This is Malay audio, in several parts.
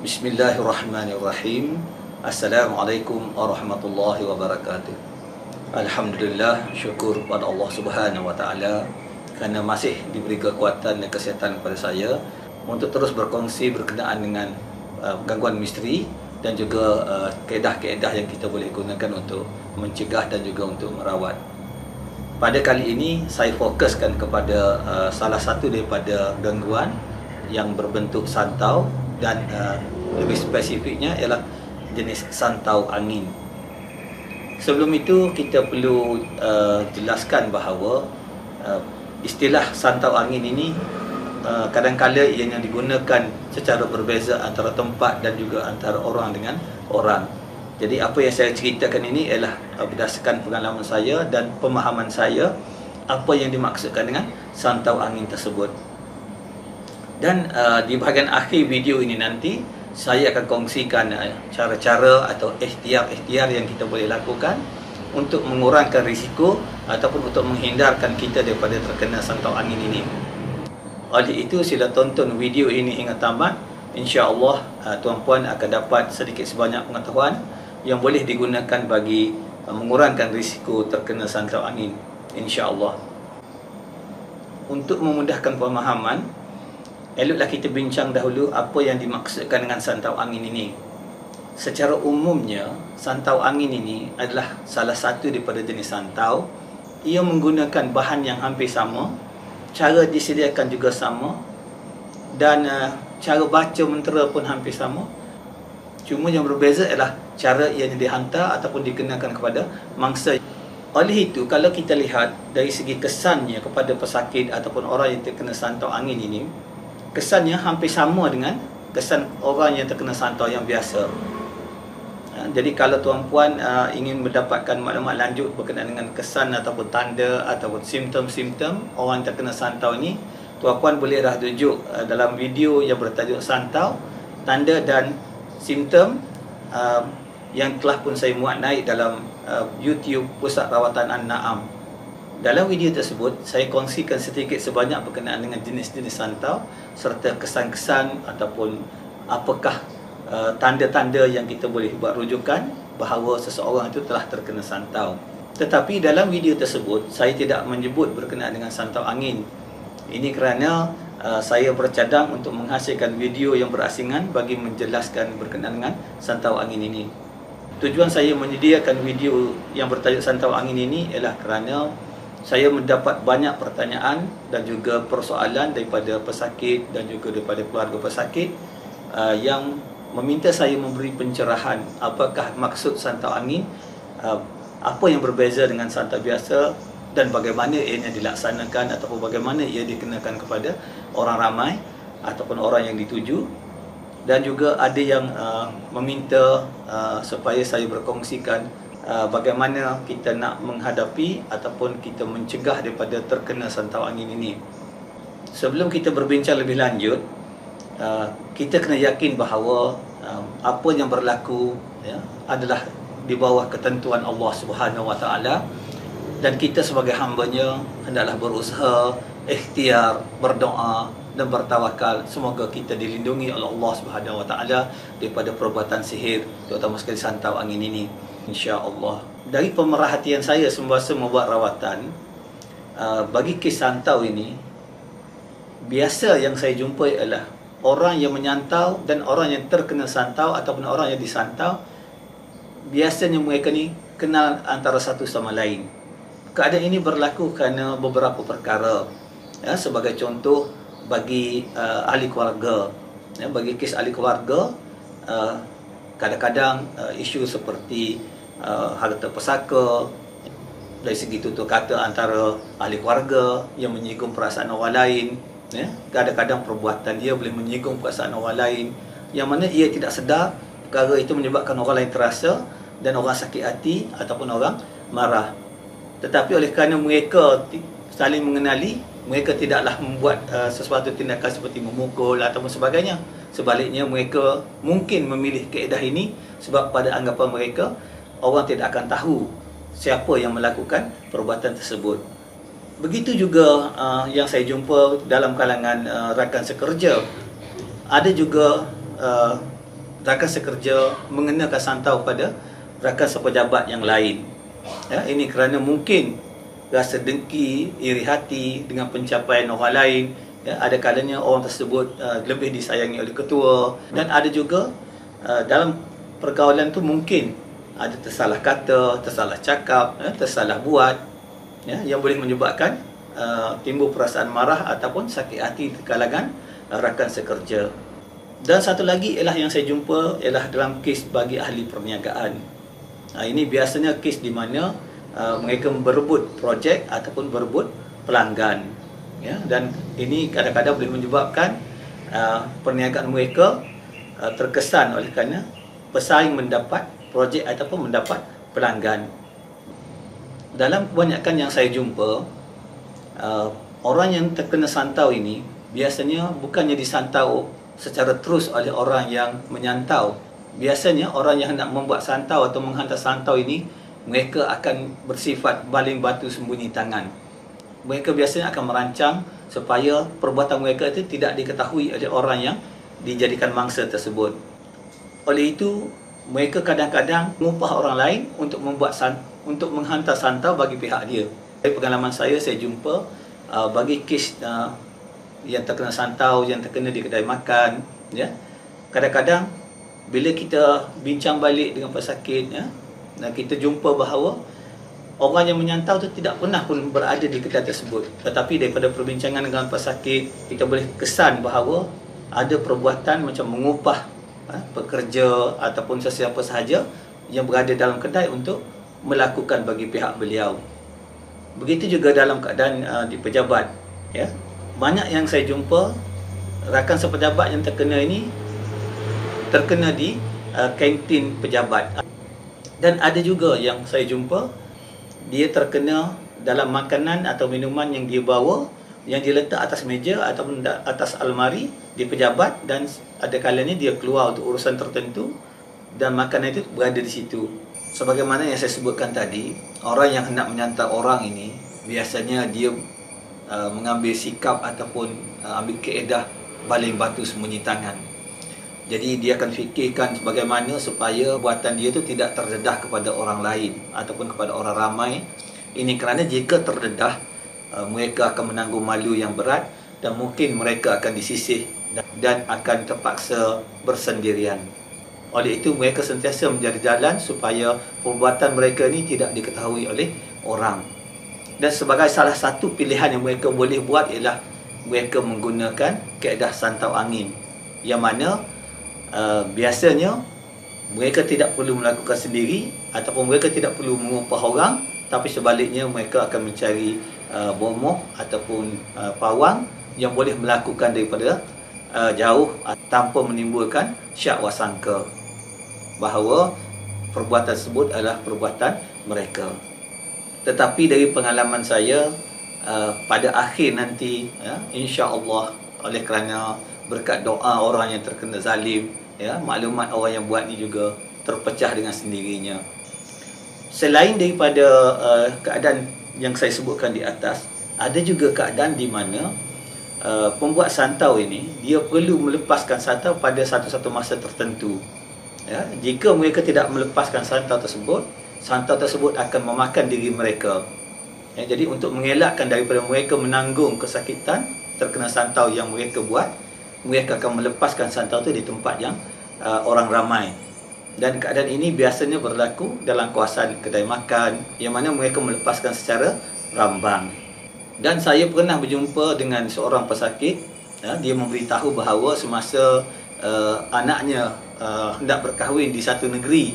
Bismillahirrahmanirrahim. Assalamualaikum warahmatullahi wabarakatuh. Alhamdulillah, syukur kepada Allah Subhanahu wa taala kerana masih diberi kekuatan dan kesihatan kepada saya untuk terus berkongsi berkenaan dengan gangguan misteri dan juga kaedah-kaedah yang kita boleh gunakan untuk mencegah dan juga untuk merawat. Pada kali ini saya fokuskan kepada salah satu daripada gangguan yang berbentuk santau dan lebih spesifiknya ialah jenis santau angin. Sebelum itu kita perlu jelaskan bahawa istilah santau angin ini kadang-kala ianya digunakan secara berbeza antara tempat dan juga antara orang dengan orang. Jadi apa yang saya ceritakan ini ialah berdasarkan pengalaman saya dan pemahaman saya apa yang dimaksudkan dengan santau angin tersebut. Dan di bahagian akhir video ini nanti saya akan kongsikan cara-cara atau ikhtiar-ikhtiar yang kita boleh lakukan untuk mengurangkan risiko ataupun untuk menghindarkan kita daripada terkena santau angin ini. Oleh itu sila tonton video ini hingga tamat. InsyaAllah tuan-puan akan dapat sedikit sebanyak pengetahuan yang boleh digunakan bagi mengurangkan risiko terkena santau angin, InsyaAllah. Untuk memudahkan pemahaman, eloklah kita bincang dahulu apa yang dimaksudkan dengan santau angin ini. Secara umumnya, santau angin ini adalah salah satu daripada jenis santau. Ia menggunakan bahan yang hampir sama, cara disediakan juga sama, dan cara baca mentera pun hampir sama. Cuma yang berbeza ialah cara ianya dihantar ataupun dikenakan kepada mangsa. Oleh itu, kalau kita lihat dari segi kesannya kepada pesakit ataupun orang yang terkena santau angin ini, kesannya hampir sama dengan kesan orang yang terkena santau yang biasa. Jadi kalau tuan-puan ingin mendapatkan maklumat lanjut berkenaan dengan kesan ataupun tanda ataupun simptom-simptom orang yang terkena santau ini, tuan-puan boleh rujuk dalam video yang bertajuk Santau, Tanda dan Simptom yang telah pun saya muat naik dalam YouTube Pusat Rawatan An-Na'am. Dalam video tersebut, saya kongsikan sedikit sebanyak berkenaan dengan jenis-jenis santau serta kesan-kesan ataupun apakah tanda-tanda yang kita boleh buat rujukan bahawa seseorang itu telah terkena santau. Tetapi dalam video tersebut, saya tidak menyebut berkenaan dengan santau angin. Ini kerana saya bercadang untuk menghasilkan video yang berasingan bagi menjelaskan berkenaan dengan santau angin ini. Tujuan saya menyediakan video yang bertajuk santau angin ini ialah kerana saya mendapat banyak pertanyaan dan juga persoalan daripada pesakit dan juga daripada keluarga pesakit yang meminta saya memberi pencerahan apakah maksud santau angin, apa yang berbeza dengan santau biasa dan bagaimana ianya dilaksanakan ataupun bagaimana ia dikenakan kepada orang ramai ataupun orang yang dituju. Dan juga ada yang meminta supaya saya berkongsikan bagaimana kita nak menghadapi ataupun kita mencegah daripada terkena santau angin ini. Sebelum kita berbincang lebih lanjut, kita kena yakin bahawa apa yang berlaku adalah di bawah ketentuan Allah Subhanahu wa taala, dan kita sebagai hamba-Nya hendaklah berusaha, ikhtiar, berdoa dan bertawakal semoga kita dilindungi oleh Allah Subhanahu wa taala daripada perbuatan sihir, terutama sekali santau angin ini, insya-Allah. Dari pemerhatian saya semasa membuat rawatan, bagi kes santau ini, biasa yang saya jumpai ialah orang yang menyantau dan orang yang terkena santau ataupun orang yang disantau, biasanya mereka ni kenal antara satu sama lain. Keadaan ini berlaku kerana beberapa perkara. Sebagai contoh, bagi ahli keluarga, bagi kes ahli keluarga, kadang-kadang isu seperti harta pusaka, dari segi tutur kata antara ahli keluarga yang menyinggung perasaan orang lain, kadang-kadang perbuatan dia boleh menyinggung perasaan orang lain, yang mana ia tidak sedar perkara itu menyebabkan orang lain terasa dan orang sakit hati ataupun orang marah. Tetapi oleh kerana mereka saling mengenali, mereka tidaklah membuat sesuatu tindakan seperti memukul ataupun sebagainya. Sebaliknya, mereka mungkin memilih kaedah ini sebab pada anggapan mereka orang tidak akan tahu siapa yang melakukan perbuatan tersebut. Begitu juga yang saya jumpa dalam kalangan rakan sekerja. Ada juga rakan sekerja mengenakan santau pada rakan sepejabat yang lain. Ya, ini kerana mungkin rasa dengki, iri hati dengan pencapaian orang lain. Ya, ada kalanya orang tersebut lebih disayangi oleh ketua, dan ada juga dalam pergaulan tu mungkin ada tersalah kata, tersalah cakap, tersalah buat, ya, yang boleh menyebabkan timbul perasaan marah ataupun sakit hati di kalangan rakan sekerja. Dan satu lagi ialah yang saya jumpa ialah dalam kes bagi ahli perniagaan. Ini biasanya kes di mana mereka berebut projek ataupun berebut pelanggan, ya, dan ini kadang-kadang boleh menyebabkan perniagaan mereka terkesan oleh kerana pesaing mendapat projek ataupun mendapat pelanggan. Dalam kebanyakan yang saya jumpa, orang yang terkena santau ini biasanya bukannya disantau secara terus oleh orang yang menyantau. Biasanya orang yang hendak membuat santau atau menghantar santau ini, mereka akan bersifat baling batu sembunyi tangan. Mereka biasanya akan merancang supaya perbuatan mereka itu tidak diketahui oleh orang yang dijadikan mangsa tersebut. Oleh itu, mereka kadang-kadang mengupah orang lain untuk untuk menghantar santau bagi pihak dia. Dari pengalaman saya jumpa bagi kes yang terkena santau, yang terkena di kedai makan, ya, kadang-kadang bila kita bincang balik dengan pesakit, ya, dan kita jumpa bahawa orang yang menyantau tu tidak pernah pun berada di kedai tersebut, tetapi daripada perbincangan dengan pesakit, kita boleh kesan bahawa ada perbuatan macam mengupah pekerja ataupun sesiapa sahaja yang berada dalam kedai untuk melakukan bagi pihak beliau. Begitu juga dalam keadaan di pejabat, ya. Banyak yang saya jumpa rakan sepejabat yang terkena ini terkena di kantin pejabat, dan ada juga yang saya jumpa dia terkena dalam makanan atau minuman yang dia bawa, yang dia letak atas meja ataupun atas almari di pejabat, dan ada kalanya dia keluar untuk urusan tertentu dan makanan itu berada di situ. Sebagaimana yang saya sebutkan tadi, orang yang hendak menyantau orang ini biasanya dia mengambil sikap ataupun ambil kaedah baling batu sembunyi tangan. Jadi dia akan fikirkan bagaimana supaya buatan dia itu tidak terdedah kepada orang lain ataupun kepada orang ramai. Ini kerana jika terdedah, mereka akan menanggung malu yang berat dan mungkin mereka akan disisih dan akan terpaksa bersendirian. Oleh itu mereka sentiasa mencari jalan supaya perbuatan mereka ini tidak diketahui oleh orang. Dan sebagai salah satu pilihan yang mereka boleh buat ialah mereka menggunakan kaedah santau angin, yang mana biasanya mereka tidak perlu melakukan sendiri ataupun mereka tidak perlu mengupah orang, tapi sebaliknya mereka akan mencari bomoh ataupun pawang yang boleh melakukan daripada jauh tanpa menimbulkan syak wasangka bahawa perbuatan tersebut adalah perbuatan mereka. Tetapi dari pengalaman saya, pada akhir nanti, ya, insya-Allah, oleh kerana berkat doa orang yang terkena zalim, ya, maklumat orang yang buat ni juga terpecah dengan sendirinya. Selain daripada keadaan yang saya sebutkan di atas, ada juga keadaan di mana pembuat santau ini dia perlu melepaskan santau pada satu-satu masa tertentu. Ya, jika mereka tidak melepaskan santau tersebut akan memakan diri mereka. Ya, jadi untuk mengelakkan daripada mereka menanggung kesakitan terkena santau yang mereka buat, mereka akan melepaskan santau itu di tempat yang orang ramai. Dan keadaan ini biasanya berlaku dalam kawasan kedai makan, yang mana mereka melepaskan secara rambang. Dan saya pernah berjumpa dengan seorang pesakit, ya, dia memberitahu bahawa semasa anaknya hendak berkahwin di satu negeri,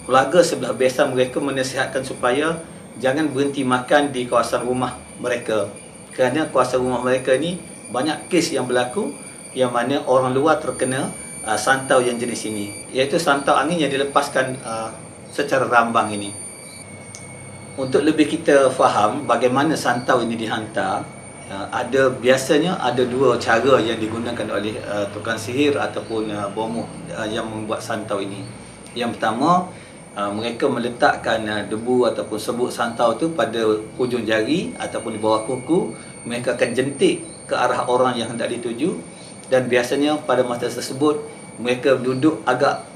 keluarga sebelah besan mereka menasihatkan supaya jangan berhenti makan di kawasan rumah mereka, kerana kawasan rumah mereka ni banyak kes yang berlaku yang mana orang luar terkena santau yang jenis ini, iaitu santau angin yang dilepaskan secara rambang ini. Untuk lebih kita faham bagaimana santau ini dihantar, biasanya ada dua cara yang digunakan oleh tukang sihir ataupun bomoh yang membuat santau ini. Yang pertama, mereka meletakkan debu ataupun sebut santau tu pada hujung jari ataupun di bawah kuku. Mereka akan jentik ke arah orang yang hendak dituju, dan biasanya pada masa tersebut mereka duduk agak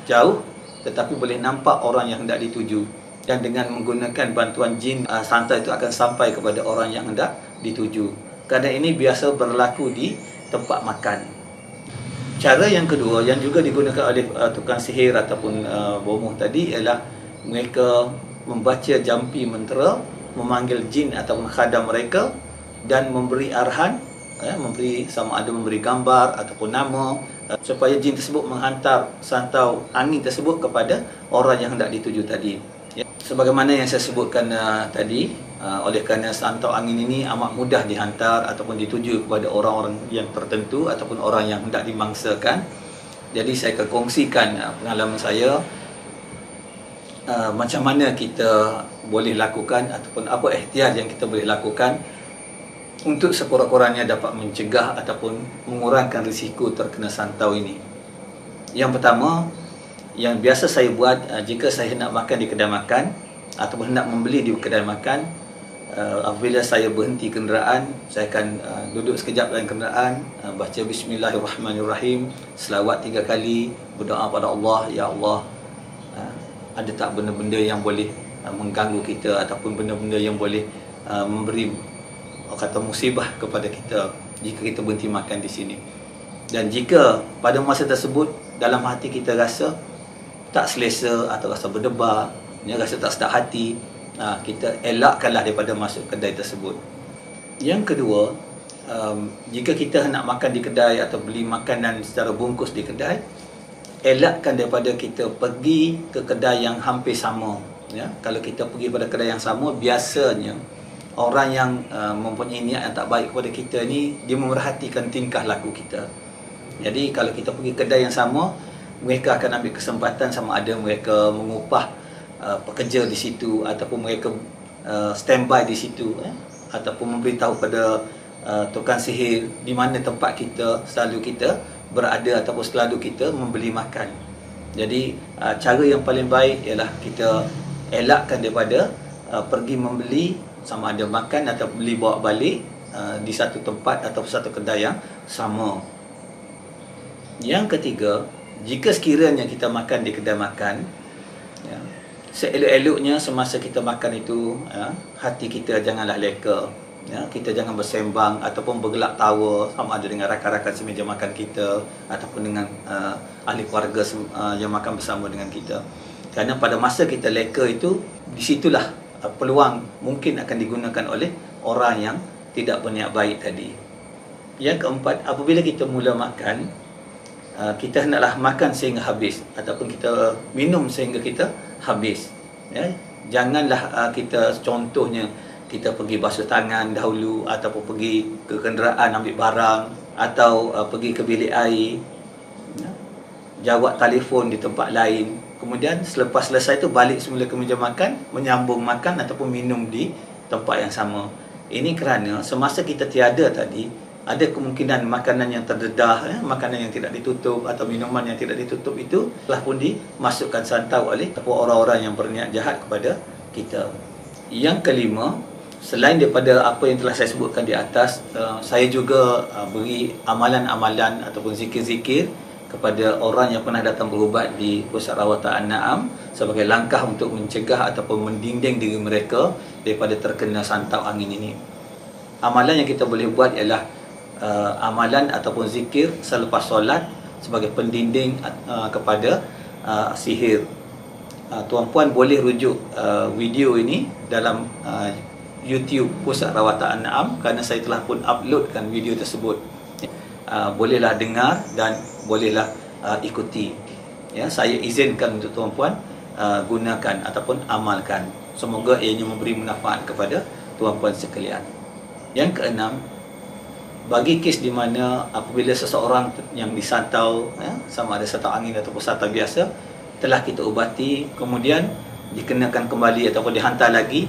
jauh, tetapi boleh nampak orang yang hendak dituju. Dan dengan menggunakan bantuan jin, santai itu akan sampai kepada orang yang hendak dituju. Keadaan ini biasa berlaku di tempat makan. Cara yang kedua yang juga digunakan oleh tukang sihir ataupun bomoh tadi ialah mereka membaca jampi mentera, memanggil jin ataupun khadam mereka dan memberi arahan, memberi sama ada memberi gambar ataupun nama, supaya jin tersebut menghantar santau angin tersebut kepada orang yang hendak dituju tadi. Sebagaimana yang saya sebutkan tadi, oleh kerana santau angin ini amat mudah dihantar ataupun dituju kepada orang-orang yang tertentu ataupun orang yang hendak dimangsakan. Jadi saya akan kongsikan pengalaman saya, macam mana kita boleh lakukan ataupun apa ikhtiar yang kita boleh lakukan untuk sekurang-kurangnya dapat mencegah ataupun mengurangkan risiko terkena santau ini. Yang pertama, yang biasa saya buat jika saya hendak makan di kedai makan ataupun hendak membeli di kedai makan, apabila saya berhenti kenderaan, saya akan duduk sekejap dalam kenderaan, baca Bismillahirrahmanirrahim, selawat 3 kali, berdoa pada Allah, ya Allah, ada tak benda-benda yang boleh mengganggu kita ataupun benda-benda yang boleh memberi kata musibah kepada kita jika kita berhenti makan di sini. Dan jika pada masa tersebut dalam hati kita rasa tak selesa atau rasa berdebar, rasa tak sedap hati, kita elakkanlah daripada masuk kedai tersebut. Yang kedua, jika kita nak makan di kedai atau beli makanan secara bungkus di kedai, elakkan daripada kita pergi ke kedai yang hampir sama. Kalau kita pergi pada kedai yang sama, biasanya orang yang mempunyai niat yang tak baik kepada kita ni, dia memerhatikan tingkah laku kita. Jadi kalau kita pergi kedai yang sama, mereka akan ambil kesempatan sama ada mereka mengupah pekerja di situ ataupun mereka standby di situ, ataupun memberitahu pada tukang sihir di mana tempat kita selalu kita berada ataupun selalu kita membeli makan. Jadi cara yang paling baik ialah kita elakkan daripada pergi membeli sama ada makan atau beli bawa balik di satu tempat atau satu kedai yang sama. Yang ketiga, jika sekiranya kita makan di kedai makan, seelok-eloknya semasa kita makan itu, hati kita janganlah leka. Kita jangan bersembang ataupun bergelak tawa sama ada dengan rakan-rakan semeja makan kita ataupun dengan ahli keluarga yang makan bersama dengan kita. Kerana pada masa kita leka itu, disitulah peluang mungkin akan digunakan oleh orang yang tidak berniat baik tadi. Yang keempat, apabila kita mula makan, kita hendaklah makan sehingga habis ataupun kita minum sehingga kita habis. Janganlah kita contohnya kita pergi basuh tangan dahulu ataupun pergi ke kenderaan ambil barang atau pergi ke bilik air, jawab telefon di tempat lain, kemudian selepas selesai itu balik semula ke meja makan, menyambung makan ataupun minum di tempat yang sama. Ini kerana semasa kita tiada tadi, ada kemungkinan makanan yang terdedah, makanan yang tidak ditutup atau minuman yang tidak ditutup itu telah pun dimasukkan santau oleh orang-orang yang berniat jahat kepada kita. Yang kelima, selain daripada apa yang telah saya sebutkan di atas, saya juga beri amalan-amalan ataupun zikir-zikir kepada orang yang pernah datang berubat di Pusat Rawatan An-Na'am sebagai langkah untuk mencegah ataupun mendinding diri mereka daripada terkena santau angin ini. Amalan yang kita boleh buat ialah amalan ataupun zikir selepas solat sebagai pendinding kepada sihir. Tuan-puan boleh rujuk video ini dalam YouTube Pusat Rawatan An-Na'am kerana saya telah pun uploadkan video tersebut. Bolehlah dengar dan bolehlah ikuti. Saya izinkan untuk tuan-puan gunakan ataupun amalkan. Semoga ianya memberi manfaat kepada tuan-puan sekalian. Yang keenam, bagi kes di mana apabila seseorang yang disantau, sama ada santau angin ataupun santau biasa, telah kita ubati, kemudian dikenakan kembali ataupun dihantar lagi.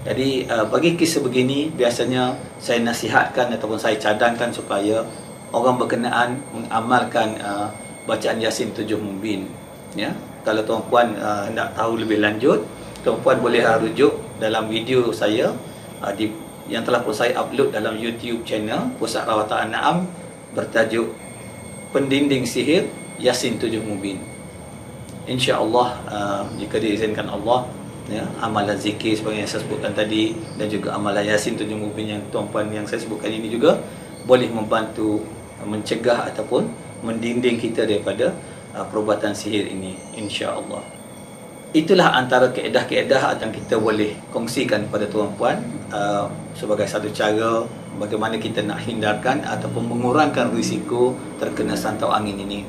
Jadi bagi kes sebegini, biasanya saya nasihatkan ataupun saya cadangkan supaya orang berkenaan mengamalkan bacaan Yasin 7 Mubin. Kalau tuan-puan hendak tahu lebih lanjut, tuan-puan boleh rujuk dalam video saya yang telah pun saya upload dalam YouTube channel Pusat Rawatan An-Na'am bertajuk Pendinding Sihir Yasin 7 Mubin. InsyaAllah jika diizinkan Allah, ya, amalan zikir seperti yang saya sebutkan tadi dan juga amalan Yasin 7 Mubin yang tuan-puan yang saya sebutkan ini juga boleh membantu mencegah ataupun mendinding kita daripada perubatan sihir ini, insya-Allah. Itulah antara kaedah-kaedah yang kita boleh kongsikan kepada tuan-puan sebagai satu cara bagaimana kita nak hindarkan ataupun mengurangkan risiko terkena santau angin ini.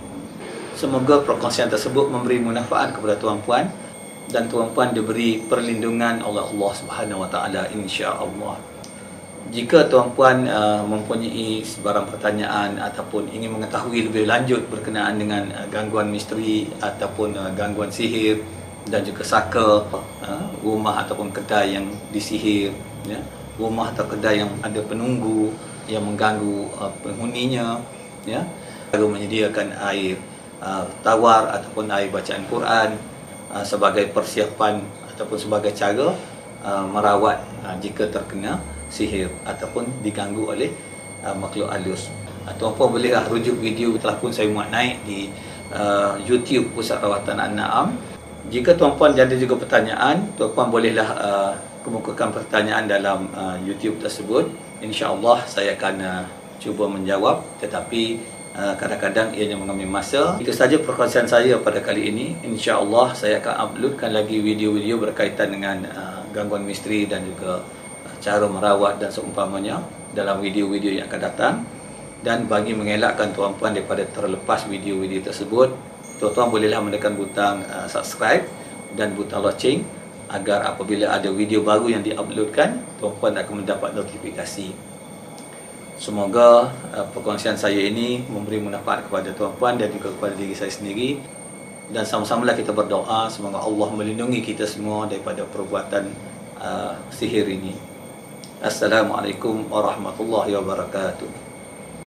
Semoga perkongsian tersebut memberi manfaat kepada tuan-puan dan tuan-puan diberi perlindungan oleh Allah Subhanahu Wa Taala, insya-Allah. Jika tuan-puan mempunyai sebarang pertanyaan ataupun ingin mengetahui lebih lanjut berkenaan dengan gangguan misteri ataupun gangguan sihir dan juga saka, rumah ataupun kedai yang disihir, ya, rumah atau kedai yang ada penunggu yang mengganggu penghuninya, ya, baru menyediakan air tawar ataupun air bacaan Quran sebagai persiapan ataupun sebagai cara merawat jika terkena sihir ataupun diganggu oleh makhluk halus. Tuan-puan bolehlah rujuk video telah pun saya muat naik di YouTube Pusat Rawatan An-Na'am. Jika tuan-puan ada juga pertanyaan, tuan-puan bolehlah kemukakan pertanyaan dalam YouTube tersebut. InsyaAllah saya akan cuba menjawab, tetapi kadang-kadang ianya mengambil masa. Itu saja perkongsian saya pada kali ini. InsyaAllah saya akan uploadkan lagi video-video berkaitan dengan gangguan misteri dan juga cara merawat dan seumpamanya dalam video-video yang akan datang. Dan bagi mengelakkan tuan-puan daripada terlepas video-video tersebut, tuan-tuan bolehlah menekan butang subscribe dan butang loceng agar apabila ada video baru yang diuploadkan, tuan-puan akan mendapat notifikasi. Semoga perkongsian saya ini memberi manfaat kepada tuan-puan dan juga kepada diri saya sendiri. Dan sama-samalah kita berdoa semoga Allah melindungi kita semua daripada perbuatan sihir ini. Assalamualaikum warahmatullahi wabarakatuh.